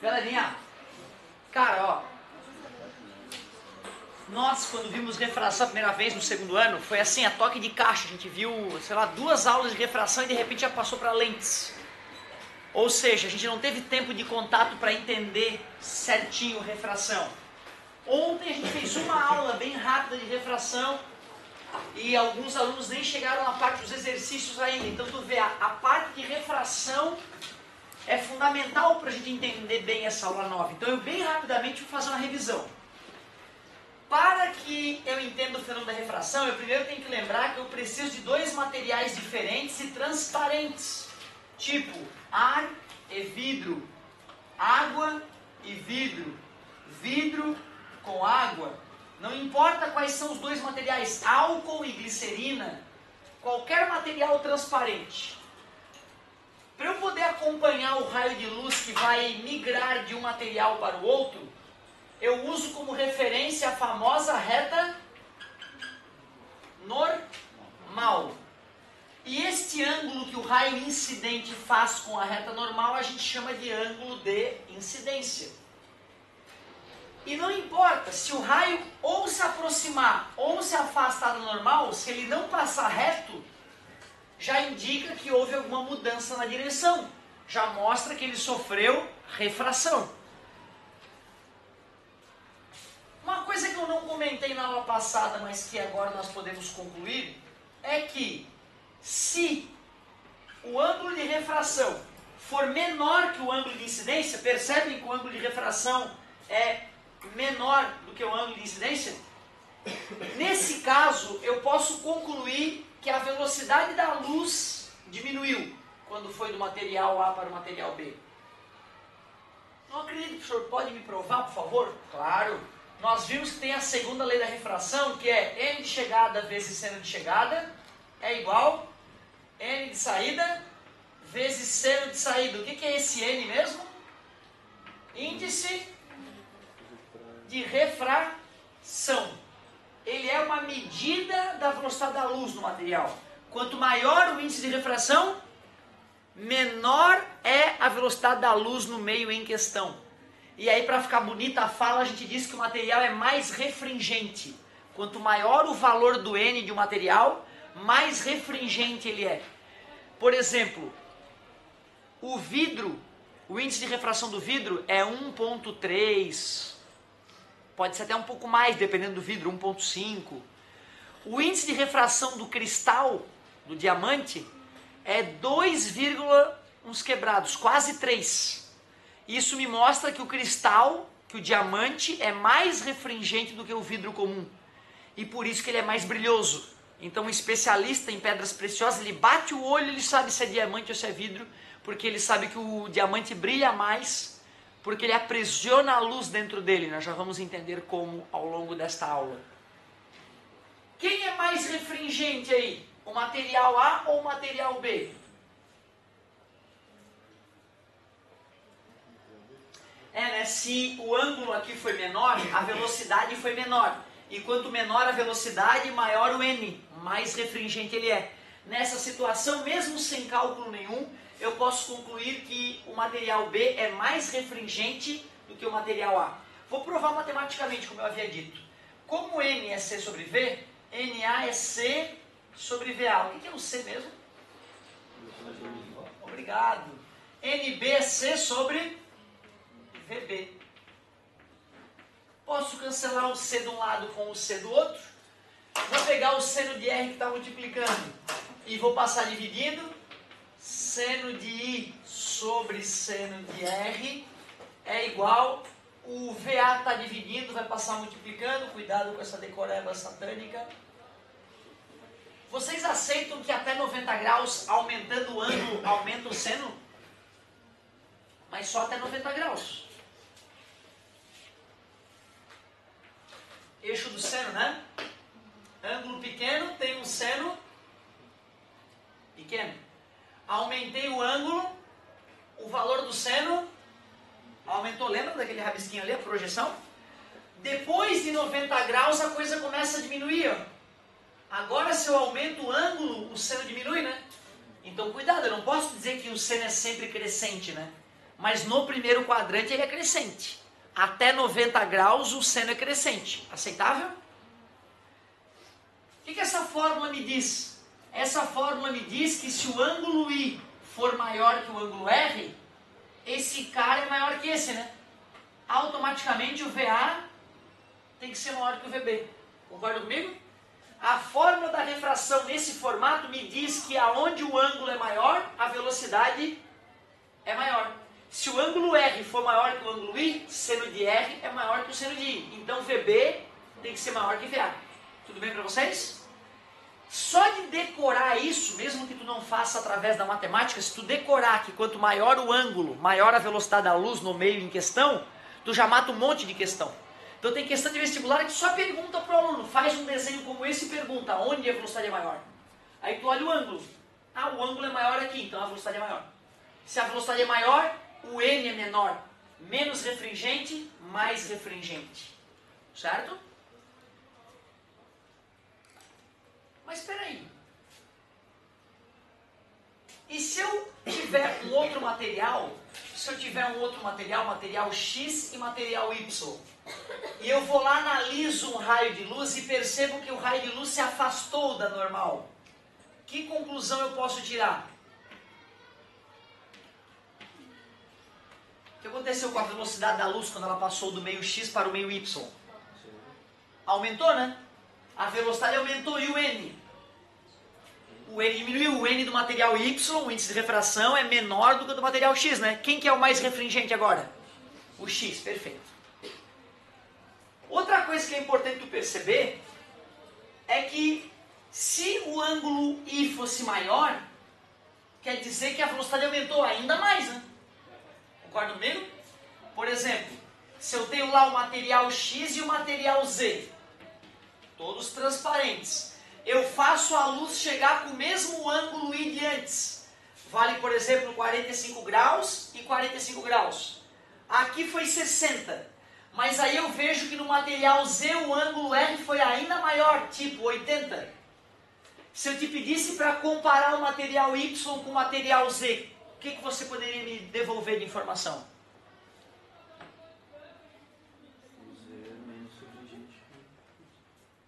Galerinha, cara, ó, nós quando vimos refração a primeira vez no segundo ano, foi assim, a toque de caixa, a gente viu, sei lá, 2 aulas de refração e de repente já passou para lentes. Ou seja, a gente não teve tempo de contato para entender certinho refração. Ontem a gente fez uma aula bem rápida de refração e alguns alunos nem chegaram na parte dos exercícios ainda. Então tu vê, a parte de refração é fundamental para a gente entender bem essa aula nova. Então eu bem rapidamente vou fazer uma revisão. Para que eu entenda o fenômeno da refração, eu primeiro tenho que lembrar que eu preciso de 2 materiais diferentes e transparentes. Tipo, ar e vidro, água e vidro, vidro com água. Não importa quais são os 2 materiais, álcool e glicerina, qualquer material transparente. Para eu poder acompanhar o raio de luz que vai migrar de um material para o outro, eu uso como referência a famosa reta normal. E este ângulo que o raio incidente faz com a reta normal, a gente chama de ângulo de incidência. E não importa se o raio ou se aproximar ou se afastar do normal, se ele não passar reto, já indica que houve alguma mudança na direção. Já mostra que ele sofreu refração. Uma coisa que eu não comentei na aula passada, mas que agora nós podemos concluir, é que se o ângulo de refração for menor que o ângulo de incidência, percebem que o ângulo de refração é menor do que o ângulo de incidência? Nesse caso, eu posso concluir que a velocidade da luz diminuiu quando foi do material A para o material B. Não acredito, professor, pode me provar, por favor? Claro. Nós vimos que tem a segunda lei da refração, que é n de chegada vezes seno de chegada é igual n de saída vezes seno de saída. O que é esse n mesmo? Índice de refração. Ele é uma medida da velocidade da luz no material. Quanto maior o índice de refração, menor é a velocidade da luz no meio em questão. E aí, para ficar bonita a fala, a gente diz que o material é mais refringente. Quanto maior o valor do N de um material, mais refringente ele é. Por exemplo, o vidro, o índice de refração do vidro é 1,3. Pode ser até um pouco mais, dependendo do vidro, 1,5. O índice de refração do cristal, do diamante, é 2, uns quebrados, quase 3. Isso me mostra que o cristal, que o diamante, é mais refringente do que o vidro comum. E por isso que ele é mais brilhoso. Então um especialista em pedras preciosas, ele bate o olho, ele sabe se é diamante ou se é vidro, porque ele sabe que o diamante brilha mais, porque ele aprisiona a luz dentro dele. Nós já vamos entender como ao longo desta aula. Quem é mais refringente aí? O material A ou o material B? Né? Se o ângulo aqui foi menor, a velocidade foi menor. E quanto menor a velocidade, maior o N, mais refringente ele é. Nessa situação, mesmo sem cálculo nenhum, eu posso concluir que o material B é mais refringente do que o material A. Vou provar matematicamente, como eu havia dito. Como N é C sobre V, NA é C sobre VA. O que é o C mesmo? Obrigado. NB é C sobre VB. Posso cancelar o C de um lado com o C do outro. Vou pegar o seno de R que está multiplicando e vou passar dividindo. Seno de I sobre seno de R é igual. O VA está dividindo, vai passar multiplicando. Cuidado com essa decoreba satânica. Vocês aceitam que até 90 graus, aumentando o ângulo, aumenta o seno? Mas só até 90 graus. Eixo do seno, né? Ângulo pequeno tem um seno pequeno. Aumentei o ângulo, o valor do seno aumentou. Lembra daquele rabisquinho ali, a projeção? Depois de 90 graus a coisa começa a diminuir, ó. Agora se eu aumento o ângulo, o seno diminui, né? Então cuidado, eu não posso dizer que o seno é sempre crescente, né? mas no primeiro quadrante ele é crescente. Até 90 graus o seno é crescente. Aceitável? O que essa fórmula me diz? Essa fórmula me diz que se o ângulo I for maior que o ângulo R, esse cara é maior que esse, né? Automaticamente o VA tem que ser maior que o VB. Concorda comigo? A fórmula da refração nesse formato me diz que aonde o ângulo é maior, a velocidade é maior. Se o ângulo R for maior que o ângulo I, seno de R é maior que o seno de I. Então VB tem que ser maior que VA. Tudo bem para vocês? Só de decorar isso, mesmo que tu não faça através da matemática, se tu decorar que quanto maior o ângulo, maior a velocidade da luz no meio em questão, tu já mata um monte de questão. Então tem questão de vestibular que só pergunta para o aluno, faz um desenho como esse e pergunta onde a velocidade é maior. Aí tu olha o ângulo. Ah, o ângulo é maior aqui, então a velocidade é maior. Se a velocidade é maior, o N é menor. Menos refringente, mais refringente. Certo? Mas espera aí. E se eu tiver um outro material, material X e material Y, e eu vou lá, analiso um raio de luz e percebo que o raio de luz se afastou da normal, que conclusão eu posso tirar? O que aconteceu com a velocidade da luz quando ela passou do meio X para o meio Y? Aumentou, né? A velocidade aumentou e o N? O N diminuiu. O N do material Y, o índice de refração, é menor do que o do material X, né? Quem que é o mais refringente agora? O X, perfeito. Outra coisa que é importante tu perceber é que se o ângulo I fosse maior, quer dizer que a velocidade aumentou ainda mais, né? Concorda comigo? Por exemplo, se eu tenho lá o material X e o material Z, todos transparentes, eu faço a luz chegar com o mesmo ângulo I de antes. Vale, por exemplo, 45 graus e 45 graus. Aqui foi 60. Mas aí eu vejo que no material Z o ângulo R foi ainda maior, tipo 80. Se eu te pedisse para comparar o material Y com o material Z, o que você poderia me devolver de informação?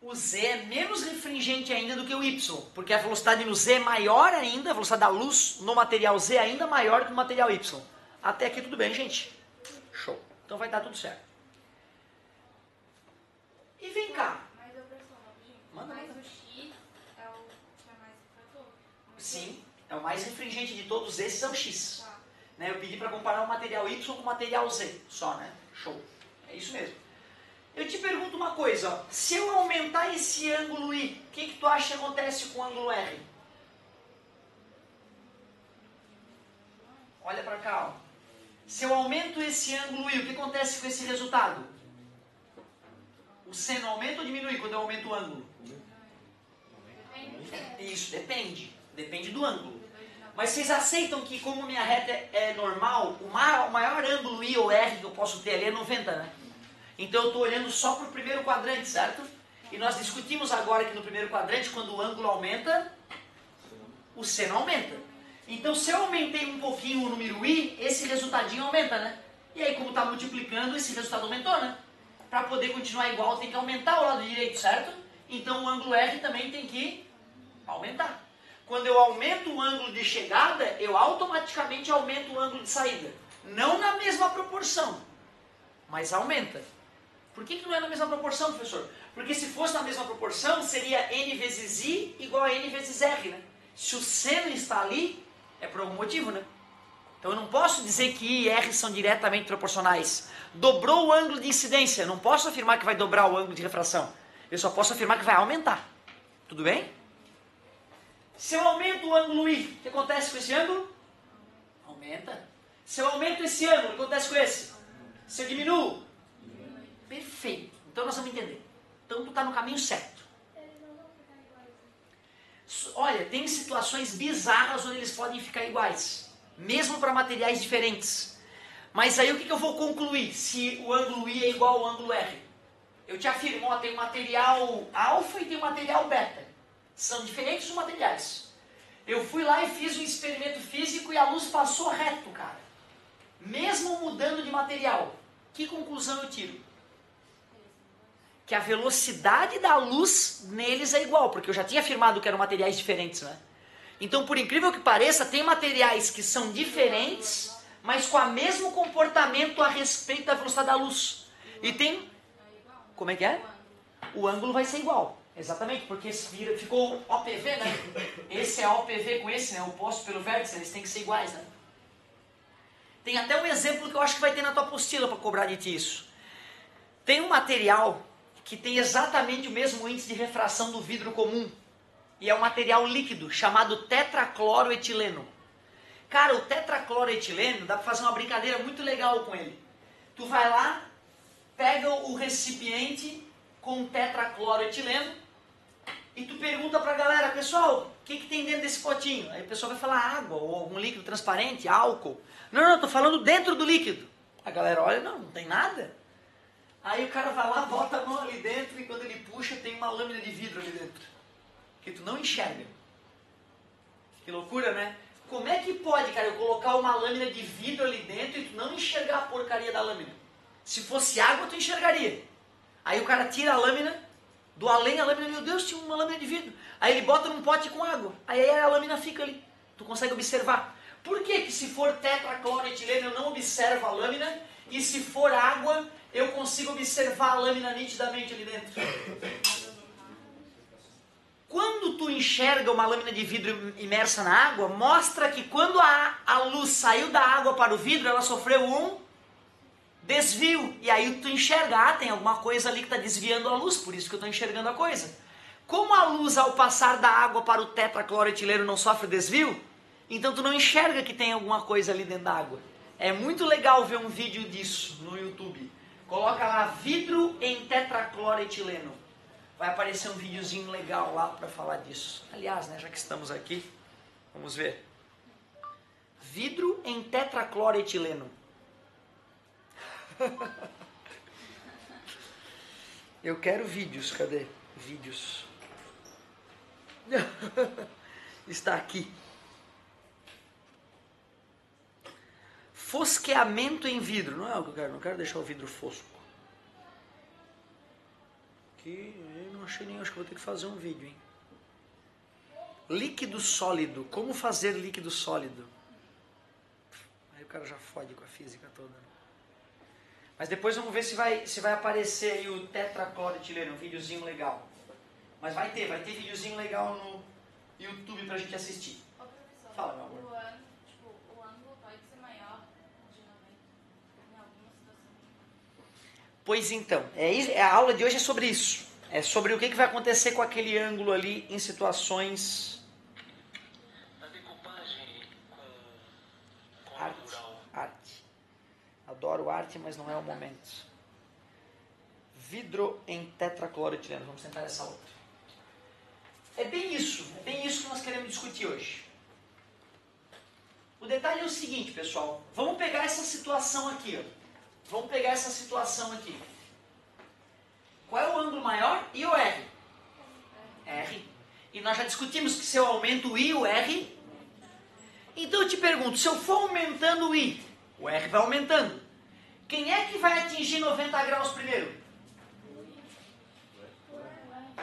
O Z é menos refringente ainda do que o Y, porque a velocidade no Z é maior ainda, a velocidade da luz no material Z é ainda maior que no material Y. Até aqui tudo bem, gente? Show. Então vai dar tudo certo. E vem cá. Mas eu preciso rapidinho. Manda. Mas o X é o que é mais refrator. Sim, é o mais refringente de todos esses, é o X. Tá. Né, eu pedi para comparar o material Y com o material Z, só, né? Show. É isso mesmo. Eu te pergunto uma coisa, ó. Se eu aumentar esse ângulo I, o que tu acha que acontece com o ângulo R? Olha para cá, ó. Se eu aumento esse ângulo I, o que acontece com esse resultado? O seno aumenta ou diminui quando eu aumento o ângulo? Isso, depende. Depende do ângulo. Mas vocês aceitam que, como minha reta é normal, o maior ângulo I ou R que eu posso ter ali é 90, né? Então eu estou olhando só para o primeiro quadrante, certo? E nós discutimos agora que no primeiro quadrante, quando o ângulo aumenta, o seno aumenta. Então se eu aumentei um pouquinho o número I, esse resultadinho aumenta, né? E aí como está multiplicando, esse resultado aumentou, né? Para poder continuar igual, tem que aumentar o lado direito, certo? Então o ângulo R também tem que aumentar. Quando eu aumento o ângulo de chegada, eu automaticamente aumento o ângulo de saída. Não na mesma proporção, mas aumenta. Por que não é na mesma proporção, professor? Porque se fosse na mesma proporção, seria N vezes I igual a N vezes R, né? Se o seno está ali, é por algum motivo, né? Então eu não posso dizer que I e R são diretamente proporcionais. Dobrou o ângulo de incidência, não posso afirmar que vai dobrar o ângulo de refração. Eu só posso afirmar que vai aumentar. Tudo bem? Se eu aumento o ângulo I, o que acontece com esse ângulo? Aumenta. Se eu aumento esse ângulo, o que acontece com esse? Se eu diminuo? Perfeito. Então nós vamos entender. Então tu está no caminho certo. Olha, tem situações bizarras onde eles podem ficar iguais. Mesmo para materiais diferentes. Mas aí o que eu vou concluir? Se o ângulo I é igual ao ângulo R. Eu te afirmo, ó, tem um material alfa e tem um material beta. São diferentes os materiais. Eu fui lá e fiz um experimento físico e a luz passou reto, cara. mesmo mudando de material. Que conclusão eu tiro? Que a velocidade da luz neles é igual, porque eu já tinha afirmado que eram materiais diferentes, né? Então, por incrível que pareça, tem materiais que são diferentes, mas com o mesmo comportamento a respeito da velocidade da luz. E tem... Como é que é? O ângulo vai ser igual. Exatamente, porque ficou OPV, né? Esse é OPV com esse, né? Oposto pelo vértice, eles têm que ser iguais, né? Tem até um exemplo que eu acho que vai ter na tua apostila para cobrar de ti isso. Tem um material que tem exatamente o mesmo índice de refração do vidro comum. E é um material líquido, chamado tetracloroetileno. Cara, o tetracloroetileno, dá para fazer uma brincadeira muito legal com ele. Tu vai lá, pega o recipiente com tetracloroetileno e tu pergunta pra galera, pessoal, o que tem dentro desse potinho? Aí o pessoal vai falar água, ou algum líquido transparente, álcool. Não, tô falando dentro do líquido. A galera olha, não tem nada. Aí o cara vai lá, bota a mão ali dentro e quando ele puxa tem uma lâmina de vidro ali dentro. Que tu não enxerga. Que loucura, né? Como é que pode, cara, eu colocar uma lâmina de vidro ali dentro e tu não enxergar a porcaria da lâmina? Se fosse água, tu enxergaria. Aí o cara tira a lâmina, do além a lâmina, meu Deus, tinha uma lâmina de vidro. Aí ele bota num pote com água. Aí a lâmina fica ali. Tu consegue observar. Por que que se for tetracloroetileno eu não observo a lâmina e se for água eu consigo observar a lâmina nitidamente ali dentro? Quando tu enxerga uma lâmina de vidro imersa na água, mostra que quando a luz saiu da água para o vidro, ela sofreu um desvio. E aí tu enxerga, tem alguma coisa ali que está desviando a luz, por isso que eu estou enxergando a coisa. Como a luz ao passar da água para o tetracloroetileno não sofre desvio, então tu não enxerga que tem alguma coisa ali dentro da água. É muito legal ver um vídeo disso no YouTube. Coloca lá, vidro em tetracloroetileno. Vai aparecer um videozinho legal lá para falar disso. Aliás, né, já que estamos aqui, vamos ver. Vidro em tetracloroetileno. Eu quero vídeos, cadê? Vídeos. Está aqui. Fosqueamento em vidro. Não é o que eu quero, não quero deixar o vidro fosco. Aqui, eu não achei nem, acho que vou ter que fazer um vídeo, hein? Líquido sólido. Como fazer líquido sólido? Aí o cara já fode com a física toda. Mas depois vamos ver se vai aparecer aí o tetracloroetileno, um videozinho legal. Mas vai ter videozinho legal no YouTube pra gente assistir. Ô, professor, Fala, meu amor. o ângulo pode ser maior de 90 em alguma situação. Pois então, a aula de hoje é sobre isso. É sobre o que vai acontecer com aquele ângulo ali em situações... A decupagem com Arte. Arte. Adoro arte, mas não é o momento. Vidro em tetracloroetileno. Vamos tentar essa outra. É bem isso que nós queremos discutir hoje. O detalhe é o seguinte, pessoal. Vamos pegar essa situação aqui, ó. Vamos pegar essa situação aqui. Qual é o ângulo maior? I ou R? R. E nós já discutimos que se eu aumento o I, o R... Então eu te pergunto, se eu for aumentando o I, o R vai aumentando. Quem é que vai atingir 90 graus primeiro?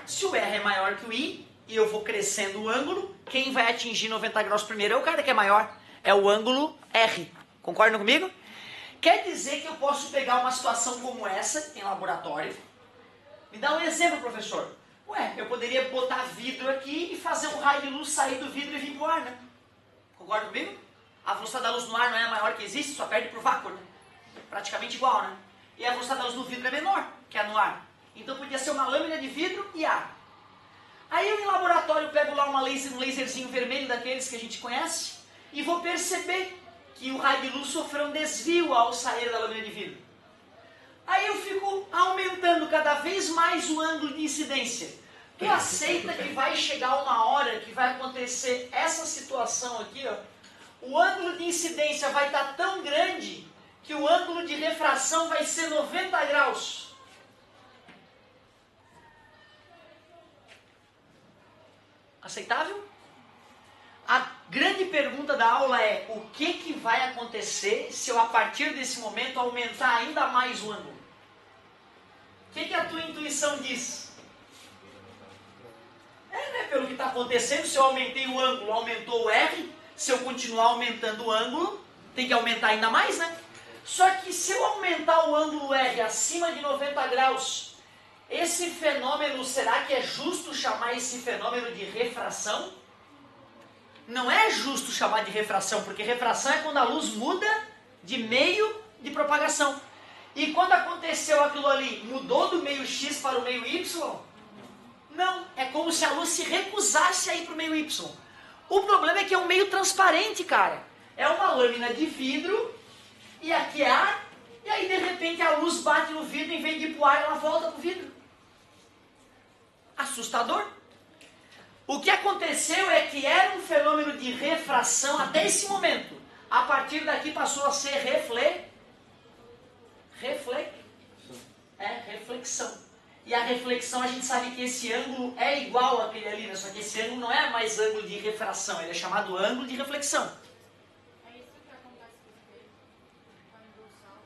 Se o R é maior que o I, e eu vou crescendo o ângulo, quem vai atingir 90 graus primeiro é o cara que é maior. É o ângulo R. Concordam comigo? Quer dizer que eu posso pegar uma situação como essa em laboratório. Me dá um exemplo, professor. Ué, eu poderia botar vidro aqui e fazer um raio de luz sair do vidro e vir pro ar, né? Concorda comigo? A velocidade da luz no ar não é a maior que existe, só perde pro vácuo, né? Praticamente igual, né? E a velocidade da luz no vidro é menor que a no ar. Então podia ser uma lâmina de vidro e ar. Aí eu em laboratório pego lá um laserzinho vermelho daqueles que a gente conhece e vou perceber que o raio de luz sofreu um desvio ao sair da lâmina de vidro. Aí eu fico aumentando cada vez mais o ângulo de incidência. Tu aceita que vai chegar uma hora que vai acontecer essa situação aqui, ó? O ângulo de incidência vai estar tão grande que o ângulo de refração vai ser 90 graus. Aceitável? A grande pergunta da aula é: o que vai acontecer se eu, a partir desse momento, aumentar ainda mais o ângulo? O que a tua intuição diz? Né? Pelo que está acontecendo, se eu aumentei o ângulo, aumentou o R. Se eu continuar aumentando o ângulo, tem que aumentar ainda mais, né? Só que se eu aumentar o ângulo R acima de 90 graus, esse fenômeno, será que é justo chamar esse fenômeno de refração? Não é justo chamar de refração, porque refração é quando a luz muda de meio de propagação. E quando aconteceu aquilo ali, mudou do meio X para o meio Y? Não, é como se a luz se recusasse a ir para o meio Y. O problema é que é um meio transparente, cara. É uma lâmina de vidro, e aqui é ar, e aí de repente a luz bate no vidro, em vez de ir para o ar, ela volta para o vidro. Assustador. O que aconteceu é que era um fenômeno de refração até esse momento. A partir daqui passou a ser reflexão. E a reflexão, a gente sabe que esse ângulo é igual àquele ali, né? Só que esse ângulo não é mais ângulo de refração, ele é chamado ângulo de reflexão. É isso que acontece com o espelho, quando salta.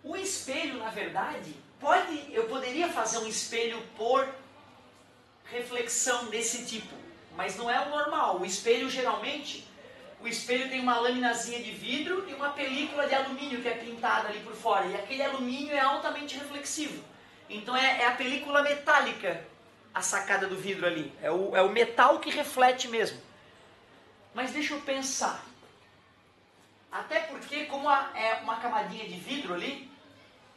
O espelho, na verdade, eu poderia fazer um espelho por reflexão desse tipo, mas não é o normal. O espelho, geralmente, o espelho tem uma laminazinha de vidro e uma película de alumínio que é pintada ali por fora, e aquele alumínio é altamente reflexivo. Então é a película metálica a sacada do vidro ali, é o metal que reflete mesmo. Mas deixa eu pensar, até porque como é uma camadinha de vidro ali,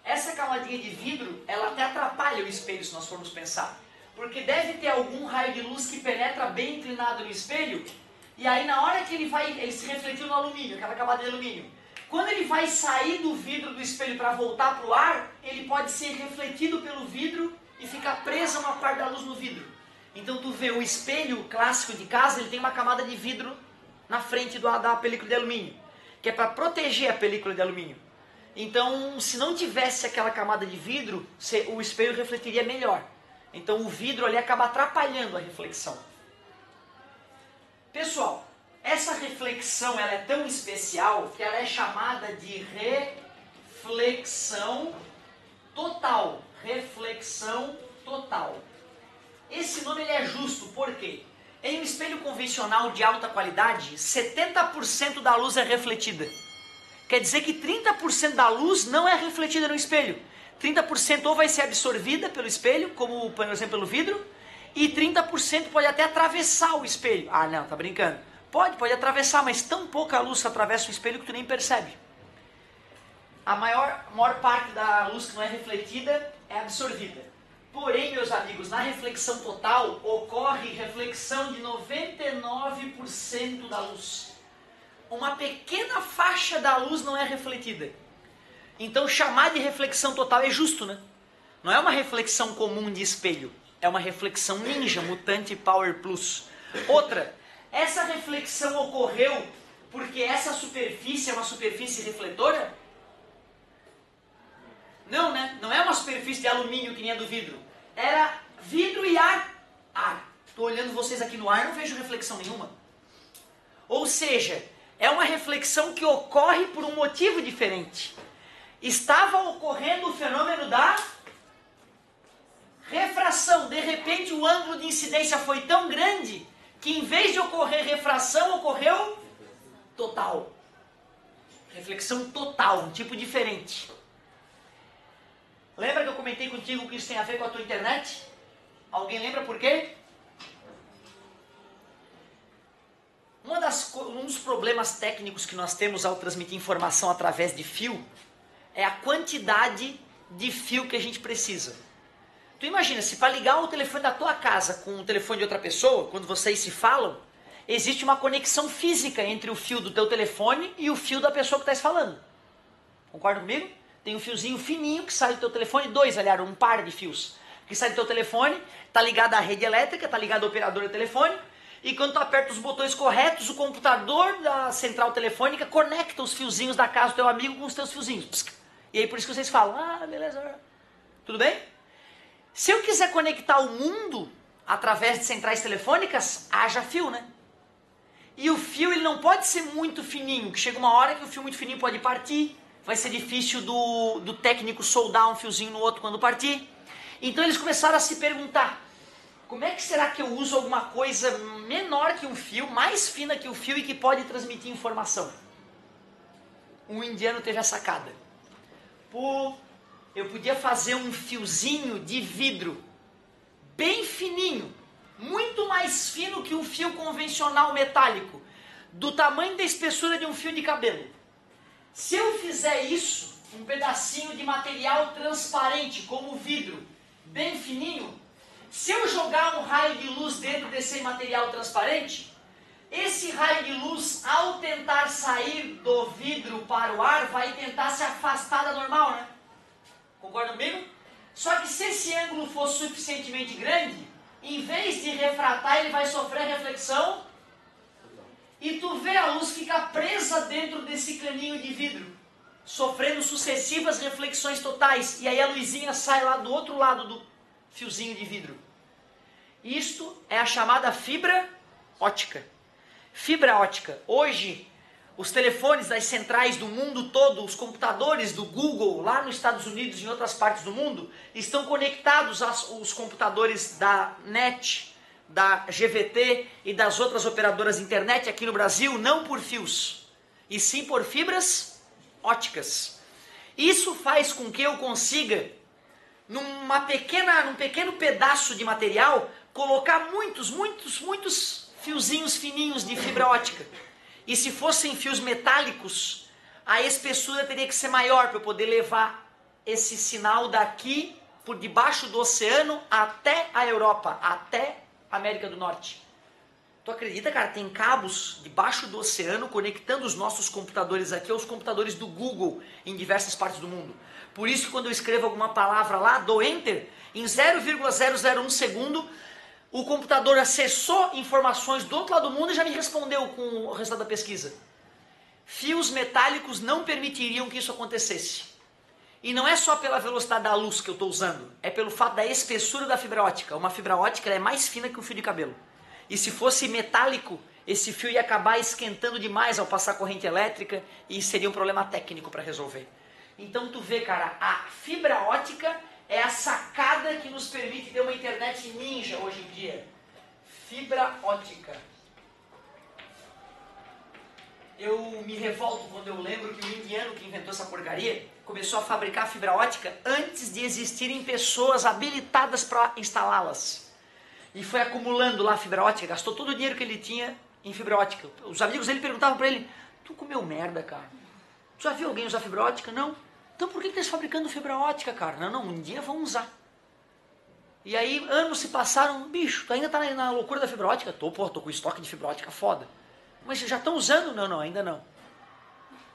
essa camadinha de vidro, ela até atrapalha o espelho se nós formos pensar. Porque deve ter algum raio de luz que penetra bem inclinado no espelho, e aí na hora que ele se refletiu no alumínio, aquela camada de alumínio, quando ele vai sair do vidro do espelho para voltar para o ar, ele pode ser refletido pelo vidro e ficar presa uma parte da luz no vidro. Então tu vê o espelho clássico de casa, ele tem uma camada de vidro na frente da película de alumínio, que é para proteger a película de alumínio. Então, se não tivesse aquela camada de vidro, o espelho refletiria melhor. Então o vidro ali acaba atrapalhando a reflexão. Pessoal, essa reflexão ela é tão especial que ela é chamada de reflexão total. Reflexão total. Esse nome ele é justo, por quê? Em um espelho convencional de alta qualidade, 70% da luz é refletida. Quer dizer que 30% da luz não é refletida no espelho. 30% ou vai ser absorvida pelo espelho, como por exemplo pelo vidro, e 30% pode até atravessar o espelho. Ah não, tá brincando. Pode atravessar, mas tão pouca luz atravessa o espelho que tu nem percebe. A maior parte da luz que não é refletida é absorvida. Porém, meus amigos, na reflexão total ocorre reflexão de 99% da luz. Uma pequena faixa da luz não é refletida. Então chamar de reflexão total é justo, né? Não é uma reflexão comum de espelho. É uma reflexão ninja, mutante Power Plus. Outra, essa reflexão ocorreu porque essa superfície é uma superfície refletora? Não, né? Não é uma superfície de alumínio que nem a do vidro. Era vidro e ar. Estou olhando vocês aqui no ar, não vejo reflexão nenhuma. Ou seja, é uma reflexão que ocorre por um motivo diferente. Estava ocorrendo o fenômeno da refração. De repente o ângulo de incidência foi tão grande que em vez de ocorrer refração, ocorreu total. Reflexão total, um tipo diferente. Lembra que eu comentei contigo que isso tem a ver com a tua internet? Alguém lembra por quê? Um dos problemas técnicos que nós temos ao transmitir informação através de fio é a quantidade de fio que a gente precisa. Tu imagina, se para ligar o telefone da tua casa com o telefone de outra pessoa, quando vocês se falam, existe uma conexão física entre o fio do teu telefone e o fio da pessoa que está falando. Concorda comigo? Tem um fiozinho fininho que sai do teu telefone, aliás, um par de fios que sai do teu telefone, está ligado à rede elétrica, está ligado ao operador do telefone, e quando tu aperta os botões corretos, o computador da central telefônica conecta os fiozinhos da casa do teu amigo com os teus fiozinhos. Psc. E aí por isso que vocês falam, beleza, tudo bem? Se eu quiser conectar o mundo através de centrais telefônicas, haja fio, né? E o fio ele não pode ser muito fininho, que chega uma hora que o fio muito fininho pode partir, vai ser difícil do técnico soldar um fiozinho no outro quando partir. Então eles começaram a se perguntar, como é que será que eu uso alguma coisa menor que um fio, mais fina que o fio e que pode transmitir informação? Um indiano teve a sacada. Pô, eu podia fazer um fiozinho de vidro, bem fininho, muito mais fino que um fio convencional metálico, do tamanho da espessura de um fio de cabelo. Se eu fizer isso, um pedacinho de material transparente, como vidro, bem fininho, se eu jogar um raio de luz dentro desse material transparente, esse raio de luz, ao tentar sair do vidro para o ar, vai tentar se afastar da normal, né? Concorda comigo? Só que se esse ângulo for suficientemente grande, em vez de refratar, ele vai sofrer reflexão e tu vê a luz ficar presa dentro desse caninho de vidro, sofrendo sucessivas reflexões totais, e aí a luzinha sai lá do outro lado do fiozinho de vidro. Isto é a chamada fibra ótica. Fibra ótica. Hoje, os telefones das centrais do mundo todo, os computadores do Google, lá nos Estados Unidos e em outras partes do mundo, estão conectados aos computadores da NET, da GVT e das outras operadoras de internet aqui no Brasil, não por fios, e sim por fibras óticas. Isso faz com que eu consiga, num pequeno pedaço de material, colocar muitos fiozinhos fininhos de fibra ótica. E se fossem fios metálicos, a espessura teria que ser maior para eu poder levar esse sinal daqui, por debaixo do oceano, até a Europa, até a América do Norte. Tu acredita, cara? Tem cabos debaixo do oceano conectando os nossos computadores aqui aos computadores do Google em diversas partes do mundo. Por isso que quando eu escrevo alguma palavra lá, dou Enter, em 0,001 segundo, o computador acessou informações do outro lado do mundo e já me respondeu com o resultado da pesquisa. Fios metálicos não permitiriam que isso acontecesse. E não é só pela velocidade da luz que eu estou usando, é pelo fato da espessura da fibra ótica. Uma fibra ótica ela é mais fina que um fio de cabelo. E se fosse metálico, esse fio ia acabar esquentando demais ao passar corrente elétrica e seria um problema técnico para resolver. Então tu vê, cara, a fibra ótica é a sacada que nos permite ter uma internet ninja hoje em dia. Fibra ótica. Eu me revolto quando eu lembro que o indiano que inventou essa porcaria começou a fabricar fibra ótica antes de existirem pessoas habilitadas para instalá-las. E foi acumulando lá fibra ótica, gastou todo o dinheiro que ele tinha em fibra ótica. Os amigos dele perguntavam para ele, tu comeu merda, cara? Tu já viu alguém usar fibra ótica? Não. Então por que estás fabricando fibra ótica, cara? Não, um dia vamos usar. E aí anos se passaram, bicho, tu ainda tá na loucura da fibra ótica? Tô com estoque de fibra ótica foda. Mas já estão usando? Não, ainda não.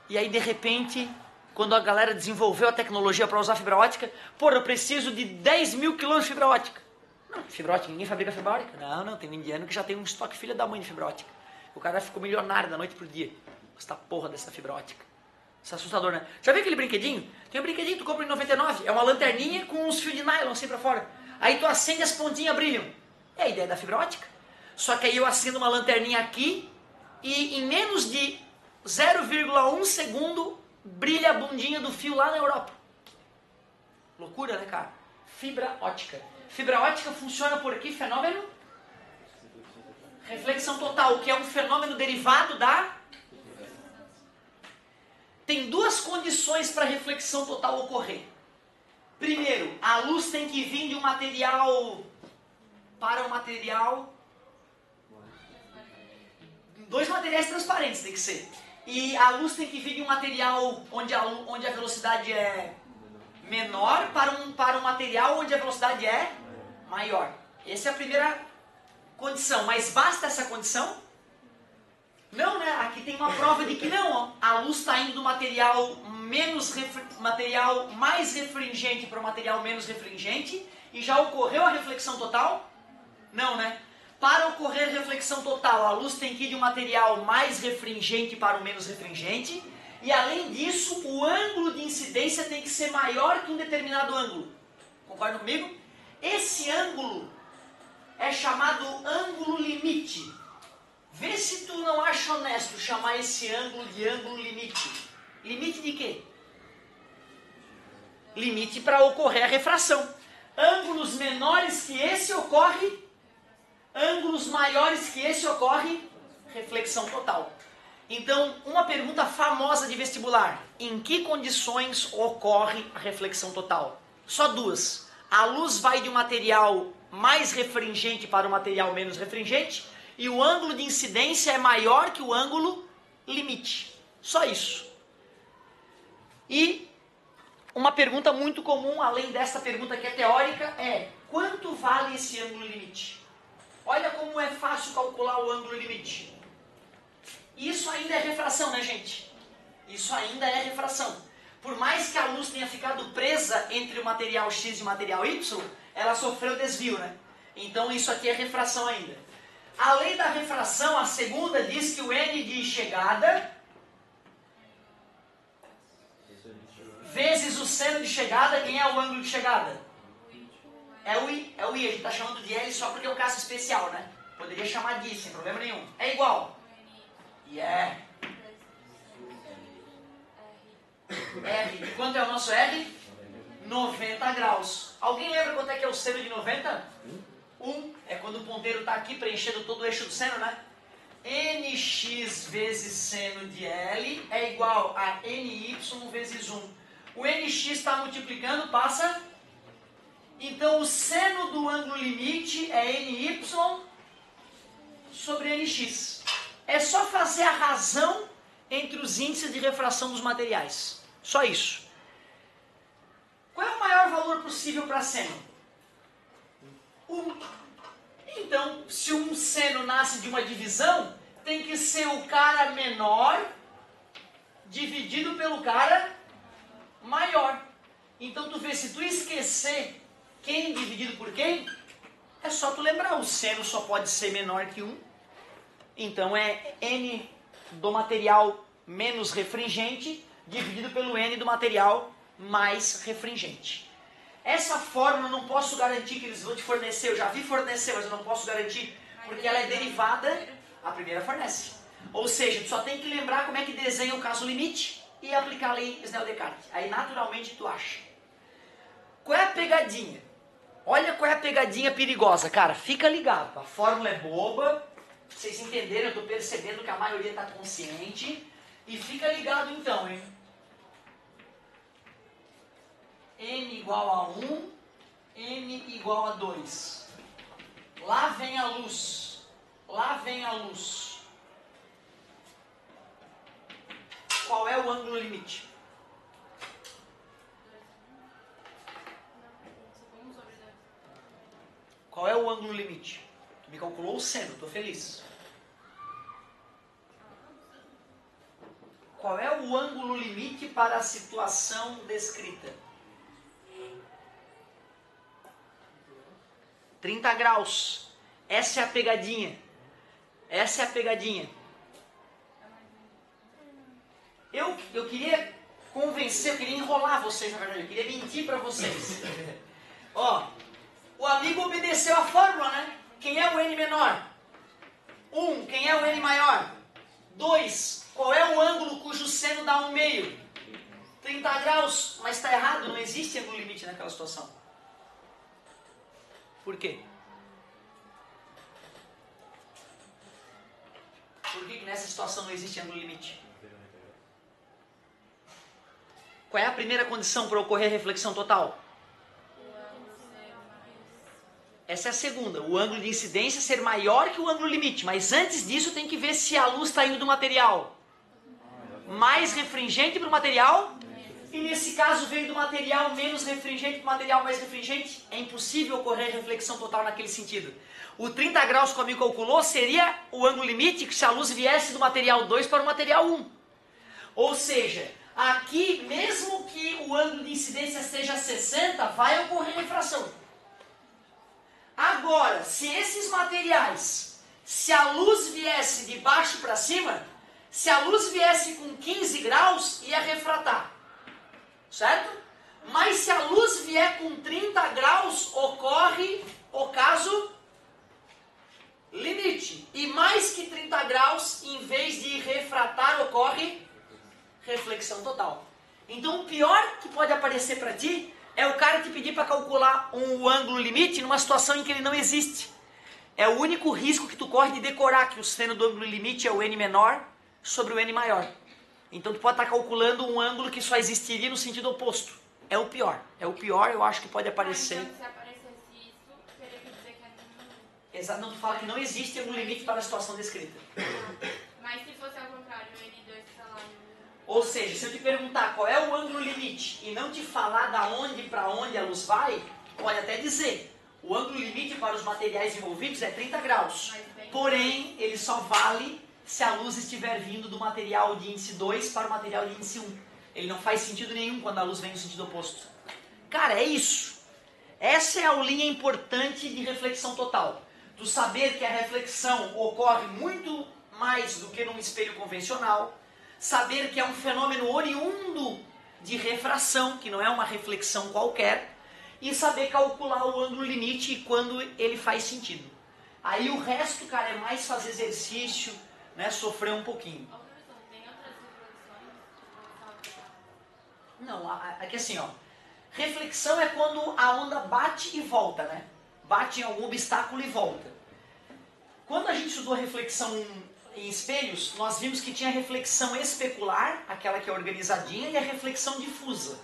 E aí de repente, quando a galera desenvolveu a tecnologia para usar fibra ótica, porra, eu preciso de 10 mil quilômetros de fibra ótica. Não, fibra ótica, ninguém fabrica fibra ótica. Não, tem um indiano que já tem um estoque filha da mãe de fibra ótica. O cara ficou milionário da noite pro dia. Essa porra dessa fibra ótica. Isso é assustador, né? Já viu aquele brinquedinho? Tem um brinquedinho que tu compra em 99. É uma lanterninha com uns fios de nylon assim pra fora. Aí tu acende e as pontinhas brilham. É a ideia da fibra ótica. Só que aí eu acendo uma lanterninha aqui e em menos de 0,1 segundo brilha a bundinha do fio lá na Europa. Loucura, né, cara? Fibra ótica. Fibra ótica funciona por que fenômeno? Reflexão total, que é um fenômeno derivado da... Tem duas condições para a reflexão total ocorrer. Primeiro, a luz tem que vir de um material para um material... Dois materiais transparentes tem que ser. E a luz tem que vir de um material onde a velocidade é menor para um material onde a velocidade é maior. Essa é a primeira condição. Mas basta essa condição? Não, né? Aqui tem uma prova de que não. Ó. A luz está indo do material mais refringente para o material menos refringente e já ocorreu a reflexão total? Não, né? Para ocorrer reflexão total, a luz tem que ir de um material mais refringente para o menos refringente e além disso, o ângulo de incidência tem que ser maior que um determinado ângulo. Concorda comigo? Esse ângulo é chamado ângulo limite. Vê se tu não acha honesto chamar esse ângulo de ângulo limite. Limite de quê? Limite para ocorrer a refração. Ângulos menores que esse ocorre, ângulos maiores que esse ocorre, reflexão total. Então, uma pergunta famosa de vestibular. Em que condições ocorre a reflexão total? Só duas. A luz vai de um material mais refringente para um material menos refringente e o ângulo de incidência é maior que o ângulo limite. Só isso. E uma pergunta muito comum, além dessa pergunta que é teórica, é: quanto vale esse ângulo limite? Olha como é fácil calcular o ângulo limite. Isso ainda é refração, né, gente? Isso ainda é refração. Por mais que a luz tenha ficado presa entre o material X e o material Y, ela sofreu desvio, né? Então isso aqui é refração ainda. A lei da refração, a segunda, diz que o N de chegada vezes o seno de chegada, quem é o ângulo de chegada? É o I, a gente está chamando de L só porque é um caso especial, né? Poderia chamar de I, sem problema nenhum. É igual. Yeah. R. E quanto é o nosso R? 90 graus. Alguém lembra quanto é que é o seno de 90? 1. É quando o ponteiro está aqui preenchendo todo o eixo do seno, né? NX vezes seno de L é igual a NY vezes 1. O NX está multiplicando, passa. Então o seno do ângulo limite é NY sobre NX. É só fazer a razão entre os índices de refração dos materiais. Só isso. Qual é o maior valor possível para seno? 1. Então, se um seno nasce de uma divisão, tem que ser o cara menor dividido pelo cara maior. Então, tu vê, se tu esquecer quem dividido por quem, é só tu lembrar, o seno só pode ser menor que 1. Então, é N do material menos refringente dividido pelo N do material mais refringente. Essa fórmula eu não posso garantir que eles vão te fornecer. Eu já vi fornecer, mas eu não posso garantir, porque ela é derivada, a primeira fornece. Ou seja, tu só tem que lembrar como é que desenha o caso limite e aplicar a lei Snell-Descartes. Aí naturalmente tu acha. Qual é a pegadinha? Olha qual é a pegadinha perigosa, cara. Fica ligado. A fórmula é boba. Vocês entenderam? Eu estou percebendo que a maioria está consciente. E fica ligado então, hein? N igual a 1, N igual a 2. Lá vem a luz. Lá vem a luz. Qual é o ângulo limite? Qual é o ângulo limite? Tu me calculou o seno, estou feliz. Qual é o ângulo limite para a situação descrita? 30 graus. Essa é a pegadinha. Essa é a pegadinha. Eu queria convencer, eu queria enrolar vocês, na verdade. Eu queria mentir para vocês. Ó, o amigo obedeceu a fórmula, né? Quem é o N menor? 1. Quem é o N maior? 2. Qual é o ângulo cujo seno dá 1/2? 30 graus. Mas está errado, não existe ângulo limite naquela situação. Por quê? Por que nessa situação não existe ângulo limite? Qual é a primeira condição para ocorrer reflexão total? Essa é a segunda. O ângulo de incidência ser maior que o ângulo limite. Mas antes disso tem que ver se a luz está indo do material mais refringente para o material. E nesse caso veio do material menos refringente para o material mais refringente. É impossível ocorrer reflexão total naquele sentido. O 30 graus que o amigo calculou seria o ângulo limite se a luz viesse do material 2 para o material 1. Ou seja, aqui mesmo que o ângulo de incidência seja 60, vai ocorrer refração. Agora, se esses materiais, se a luz viesse de baixo para cima, se a luz viesse com 15 graus, ia refratar. Certo? Mas se a luz vier com 30 graus, ocorre o caso limite. E mais que 30 refratar ocorre reflexão total. Então o pior que pode aparecer para ti é o cara te pedir para calcular um ângulo limite numa situação em que ele não existe. É o único risco que tu corre de decorar que o seno do ângulo limite é o n menor sobre o n maior. Então tu pode estar calculando um ângulo que só existiria no sentido oposto. É o pior. É o pior, eu acho que pode aparecer. Então, se aparecesse isso, teria que dizer que é n. Exato, não, tu fala que não existe ângulo limite para a situação descrita. Mas se fosse ao contrário, o N2 está lá. Ou seja, se eu te perguntar qual é o ângulo limite e não te falar da onde para onde a luz vai, pode até dizer. O ângulo limite para os materiais envolvidos é 30 graus. Porém, ele só vale se a luz estiver vindo do material de índice 2 para o material de índice 1. Ele não faz sentido nenhum quando a luz vem no sentido oposto. Cara, é isso. Essa é a linha importante de reflexão total. Tu saber que a reflexão ocorre muito mais do que num espelho convencional. Saber que é um fenômeno oriundo de refração, que não é uma reflexão qualquer. E saber calcular o ângulo limite quando ele faz sentido. Aí o resto, cara, é mais fazer exercício, né, sofrer um pouquinho. Tem outras reflexões? Não, é que assim, ó, reflexão é quando a onda bate e volta, né? Bate em algum obstáculo e volta. Quando a gente estudou reflexão em espelhos, nós vimos que tinha a reflexão especular, aquela que é organizadinha, e a reflexão difusa.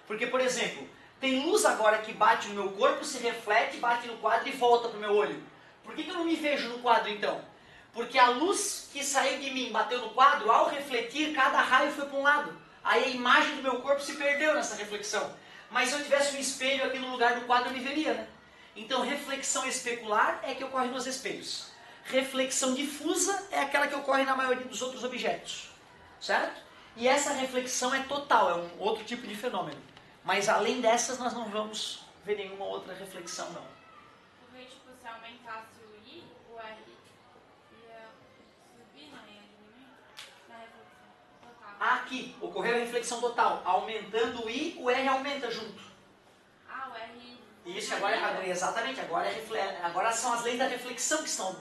Porque, por exemplo, tem luz agora que bate no meu corpo, se reflete, bate no quadro e volta pro meu olho. Por que eu não me vejo no quadro então? Porque a luz que saiu de mim, bateu no quadro, ao refletir, cada raio foi para um lado. Aí a imagem do meu corpo se perdeu nessa reflexão. Mas se eu tivesse um espelho aqui no lugar do quadro, eu me veria, né? Então, reflexão especular é que ocorre nos espelhos. Reflexão difusa é aquela que ocorre na maioria dos outros objetos. Certo? E essa reflexão é total, é um outro tipo de fenômeno. Mas além dessas, nós não vamos ver nenhuma outra reflexão, não. Porque, tipo, se aumentasse o I, o R ia subir, não ia diminuir? Na reflexão total. Aqui, ocorreu a reflexão total. Aumentando o I, o R aumenta junto. Ah, o R... Isso, agora exatamente, agora são as leis da reflexão que estão.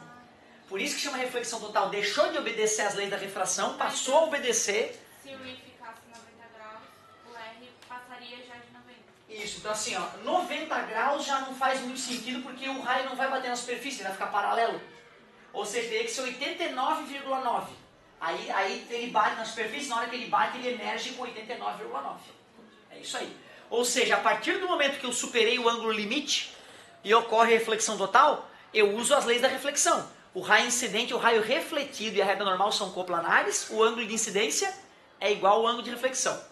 Por isso que chama reflexão total. Deixou de obedecer às leis da refração, passou a obedecer. Se o I ficasse 90 graus, o R passaria já de 90. Isso, então assim, ó, 90 graus já não faz muito sentido porque o raio não vai bater na superfície, vai ficar paralelo. Ou seja, teria que ser 89,9. Aí ele bate na superfície, na hora que ele bate, ele emerge com 89,9. É isso aí. Ou seja, a partir do momento que eu superei o ângulo limite e ocorre a reflexão total, eu uso as leis da reflexão. O raio incidente e o raio refletido e a reta normal são coplanares, o ângulo de incidência é igual ao ângulo de reflexão.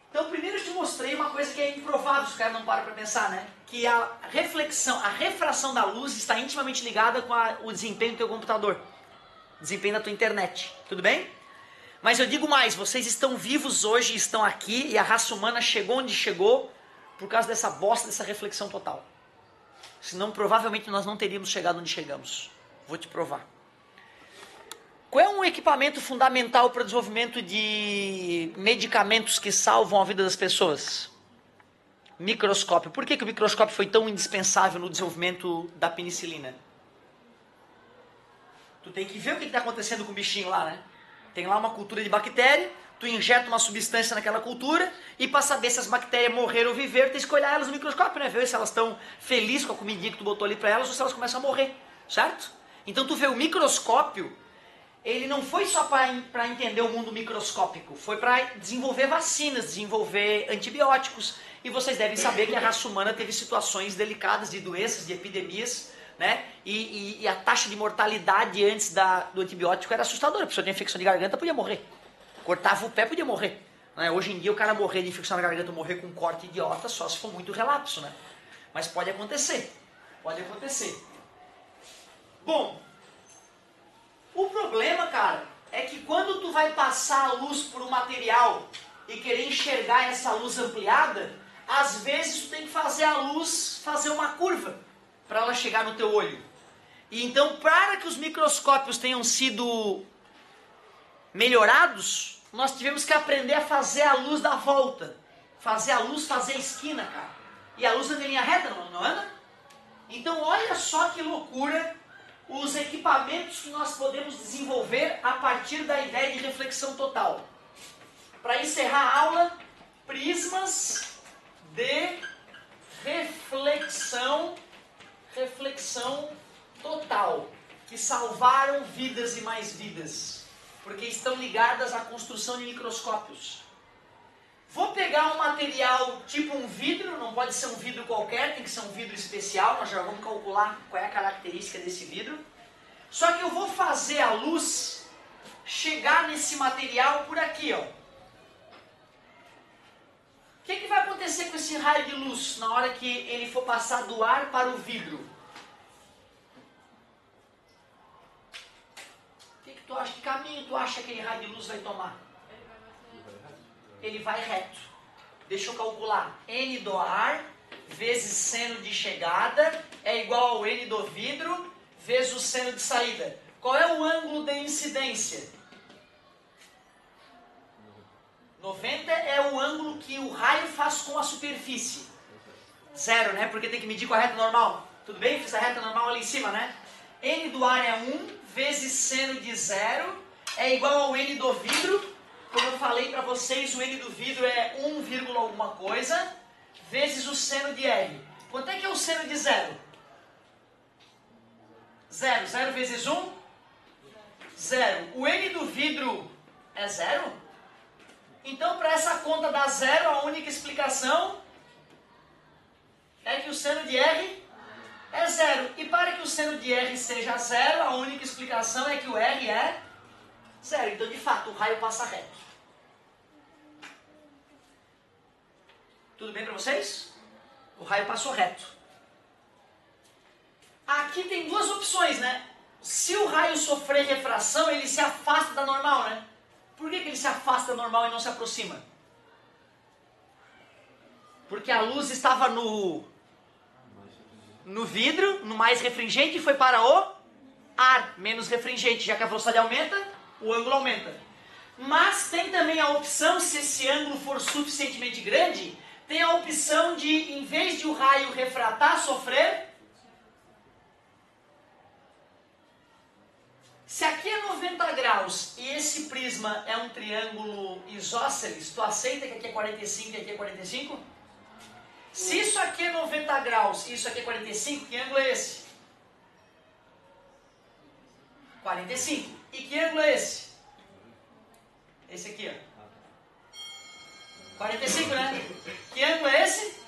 Então, primeiro eu te mostrei uma coisa que é improvável, os caras não param para pensar, né? Que a reflexão, a refração da luz está intimamente ligada com o desempenho do teu computador, desempenho da tua internet, tudo bem? Mas eu digo mais, vocês estão vivos hoje, estão aqui, e a raça humana chegou onde chegou por causa dessa bosta, dessa reflexão total. Senão, provavelmente, nós não teríamos chegado onde chegamos. Vou te provar. Qual é um equipamento fundamental para o desenvolvimento de medicamentos que salvam a vida das pessoas? Microscópio. Por que o microscópio foi tão indispensável no desenvolvimento da penicilina? Tu tem que ver o que está acontecendo com o bichinho lá, né? Tem lá uma cultura de bactéria, tu injeta uma substância naquela cultura e para saber se as bactérias morreram ou viveram, tem que olhar elas no microscópio, né? Ver se elas estão felizes com a comidinha que tu botou ali para elas ou se elas começam a morrer, certo? Então tu vê o microscópio, ele não foi só para entender o mundo microscópico, foi para desenvolver vacinas, desenvolver antibióticos. E vocês devem saber que a raça humana teve situações delicadas de doenças, de epidemias, né? E a taxa de mortalidade antes do antibiótico era assustadora. A pessoa tinha infecção de garganta, podia morrer. Cortava o pé, podia morrer. Né? Hoje em dia o cara morrer de infecção na garganta, morrer com um corte idiota, só se for muito relapso, né? Mas pode acontecer. Pode acontecer. Bom, o problema, cara, é que quando tu vai passar a luz por um material e querer enxergar essa luz ampliada, às vezes tu tem que fazer a luz fazer uma curva para ela chegar no teu olho. E então, para que os microscópios tenham sido melhorados, nós tivemos que aprender a fazer a luz dar volta. Fazer a luz fazer a esquina, cara. E a luz anda em linha reta, não anda? Então, olha só que loucura os equipamentos que nós podemos desenvolver a partir da ideia de reflexão total. Para encerrar a aula, prismas de reflexão total, que salvaram vidas e mais vidas, porque estão ligadas à construção de microscópios. Vou pegar um material tipo um vidro, não pode ser um vidro qualquer, tem que ser um vidro especial, nós já vamos calcular qual é a característica desse vidro. Só que eu vou fazer a luz chegar nesse material por aqui, ó. O que vai acontecer com esse raio de luz na hora que ele for passar do ar para o vidro? Tu acha, que caminho tu acha que aquele raio de luz vai tomar? Ele vai reto. Deixa eu calcular. N do ar vezes seno de chegada é igual ao N do vidro vezes o seno de saída. Qual é o ângulo de incidência? 90 é o ângulo que o raio faz com a superfície. 0, né? Porque tem que medir com a reta normal. Tudo bem? Fiz a reta normal ali em cima, né? N do ar é 1 vezes seno de 0 é igual ao N do vidro. Como eu falei para vocês, o N do vidro é 1, alguma coisa, vezes o seno de R. Quanto é que é o seno de 0? 0. 0 vezes 1? 0. O N do vidro é 0? Então, para essa conta dar 0, a única explicação é que o seno de R é 0. E para que o seno de R seja 0, a única explicação é que o R é 0. Então, de fato, o raio passa reto. Tudo bem para vocês? O raio passou reto. Aqui tem duas opções, né? Se o raio sofrer refração, ele se afasta da normal, né? Por que ele se afasta da normal e não se aproxima? Porque a luz estava no vidro, no mais refringente, e foi para o ar, menos refringente. Já que a velocidade aumenta, o ângulo aumenta. Mas tem também a opção, se esse ângulo for suficientemente grande, tem a opção de, em vez de o raio refratar, sofrer. Se aqui é 90 graus e esse prisma é um triângulo isósceles, tu aceita que aqui é 45 e aqui é 45? Se isso aqui é 90 graus e isso aqui é 45, que ângulo é esse? 45. E que ângulo é esse? Esse aqui, ó. 45, né? Que ângulo é esse?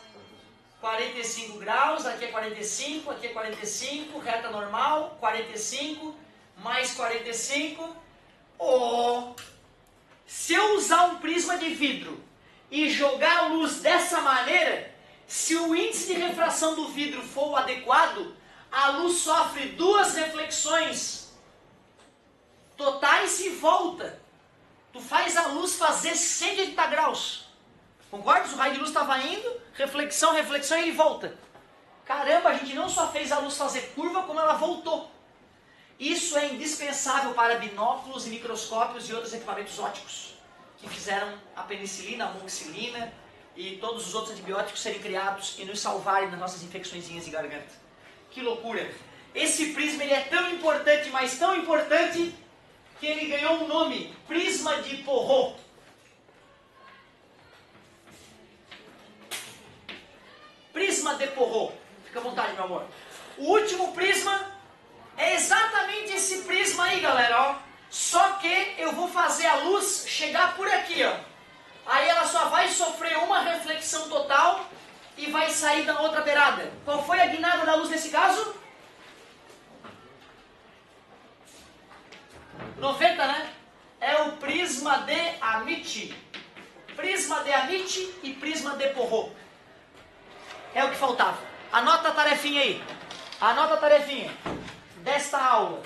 45 graus, aqui é 45, aqui é 45, reta normal, 45, mais 45. Ou, se eu usar um prisma de vidro e jogar a luz dessa maneira, se o índice de refração do vidro for o adequado, a luz sofre duas reflexões totais e volta. Tu faz a luz fazer 180 graus. Concordas? O raio de luz estava indo, reflexão, reflexão e ele volta. Caramba, a gente não só fez a luz fazer curva, como ela voltou. Isso é indispensável para binóculos, microscópios e outros equipamentos ópticos, que fizeram a penicilina, a amoxicilina e todos os outros antibióticos serem criados e nos salvarem das nossas infecçõezinhas de garganta. Que loucura! Esse prisma ele é tão importante, mas tão importante, que ele ganhou um nome, prisma de Porrot. Prisma de Porrot. Fica à vontade, meu amor. O último prisma é exatamente esse prisma aí, galera, ó. Só que eu vou fazer a luz chegar por aqui, ó. Aí ela só vai sofrer uma reflexão total e vai sair da outra beirada. Qual foi a guinada da luz nesse caso? 90, né? É o prisma de Amici. Prisma de Amici e prisma de Porrot. É o que faltava. Anota a tarefinha aí. Anota a tarefinha desta aula.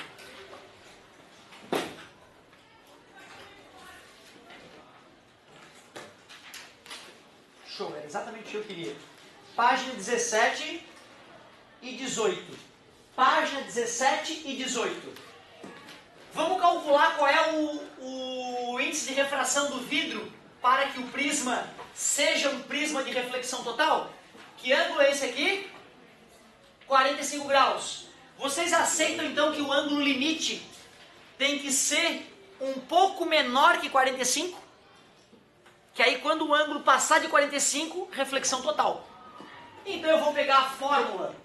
Show, era exatamente o que eu queria. Página 17 e 18. Página 17 e 18. Vamos calcular qual é o índice de refração do vidro para que o prisma seja um prisma de reflexão total? Que ângulo é esse aqui? 45 graus. Vocês aceitam então que o ângulo limite tem que ser um pouco menor que 45? Que aí quando o ângulo passar de 45, reflexão total. Então eu vou pegar a fórmula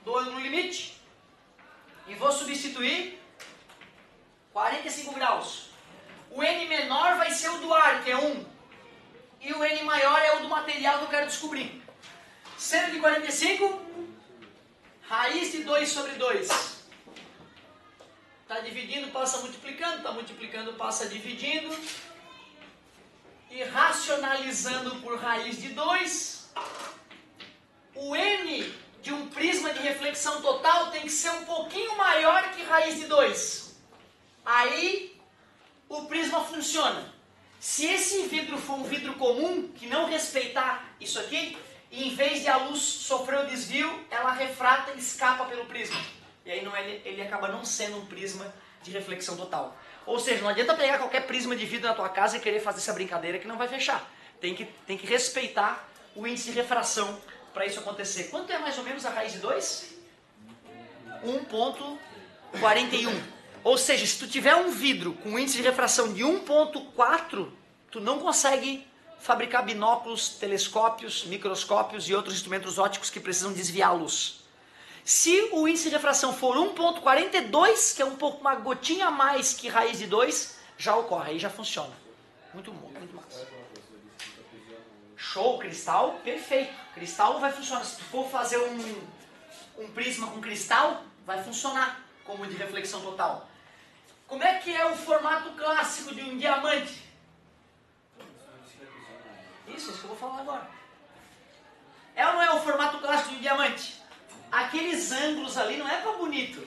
do ângulo limite e vou substituir 45 graus. O N menor vai ser o do ar, que é 1. E o N maior é o do material que eu quero descobrir. Seno de 45, raiz de 2 sobre 2. Está dividindo, passa multiplicando, está multiplicando, passa dividindo. E racionalizando por raiz de 2, o N de um prisma de reflexão total tem que ser um pouquinho maior que raiz de 2. Aí o prisma funciona. Se esse vidro for um vidro comum, que não respeitar isso aqui, e em vez de a luz sofrer o desvio, ela refrata e escapa pelo prisma. E aí ele acaba não sendo um prisma de reflexão total. Ou seja, não adianta pegar qualquer prisma de vidro na tua casa e querer fazer essa brincadeira que não vai fechar. Tem que respeitar o índice de refração para isso acontecer. Quanto é mais ou menos a raiz de 2? 1,41. Ou seja, se tu tiver um vidro com índice de refração de 1,4, tu não consegue fabricar binóculos, telescópios, microscópios e outros instrumentos ópticos que precisam desviar a luz. Se o índice de refração for 1,42, que é uma gotinha a mais que raiz de 2, já ocorre, aí já funciona. Muito bom, muito massa. Show, cristal, perfeito. Cristal vai funcionar. Se tu for fazer um prisma com cristal, vai funcionar como de reflexão total. Como é que é o formato clássico de um diamante? Isso que eu vou falar agora. É ou não é o formato clássico de um diamante? Aqueles ângulos ali não é para bonito.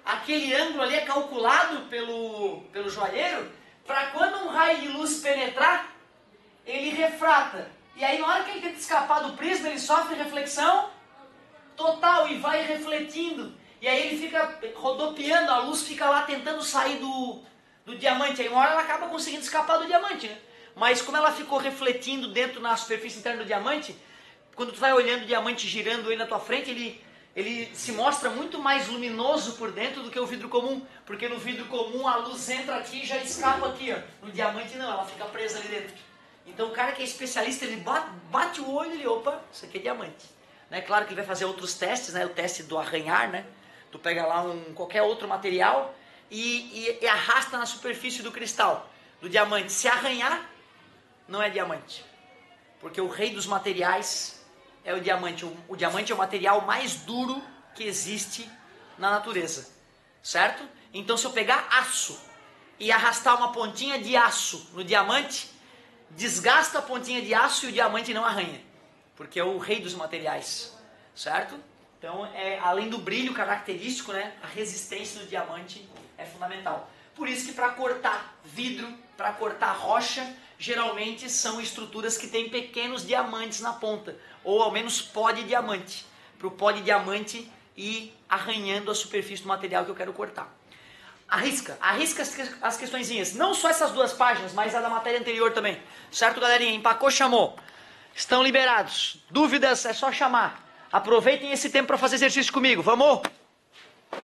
Aquele ângulo ali é calculado pelo joalheiro para quando um raio de luz penetrar, ele refrata. E aí na hora que ele tenta escapar do prisma, ele sofre reflexão total e vai refletindo. E aí ele fica rodopiando, a luz fica lá tentando sair do diamante. Aí uma hora ela acaba conseguindo escapar do diamante, né? Mas como ela ficou refletindo dentro na superfície interna do diamante, quando tu vai olhando o diamante girando ele na tua frente, ele se mostra muito mais luminoso por dentro do que o vidro comum. Porque no vidro comum a luz entra aqui e já escapa aqui, ó. No diamante não, ela fica presa ali dentro. Então o cara que é especialista, ele bate o olho e ele, opa, isso aqui é diamante. Né? Claro que ele vai fazer outros testes, né? O teste do arranhar, né? Tu pega lá qualquer outro material e arrasta na superfície do cristal, do diamante. Se arranhar, não é diamante. Porque o rei dos materiais é o diamante. O diamante é o material mais duro que existe na natureza. Certo? Então se eu pegar aço e arrastar uma pontinha de aço no diamante, desgasta a pontinha de aço e o diamante não arranha. Porque é o rei dos materiais. Certo? Então, além do brilho característico, né, a resistência do diamante é fundamental. Por isso que para cortar vidro, para cortar rocha, geralmente são estruturas que têm pequenos diamantes na ponta, ou ao menos pó de diamante, para o pó de diamante ir arranhando a superfície do material que eu quero cortar. Arrisca as questõezinhas, não só essas duas páginas, mas a da matéria anterior também. Certo, galerinha? Empacou, chamou. Estão liberados. Dúvidas, é só chamar. Aproveitem esse tempo para fazer exercício comigo. Vamos?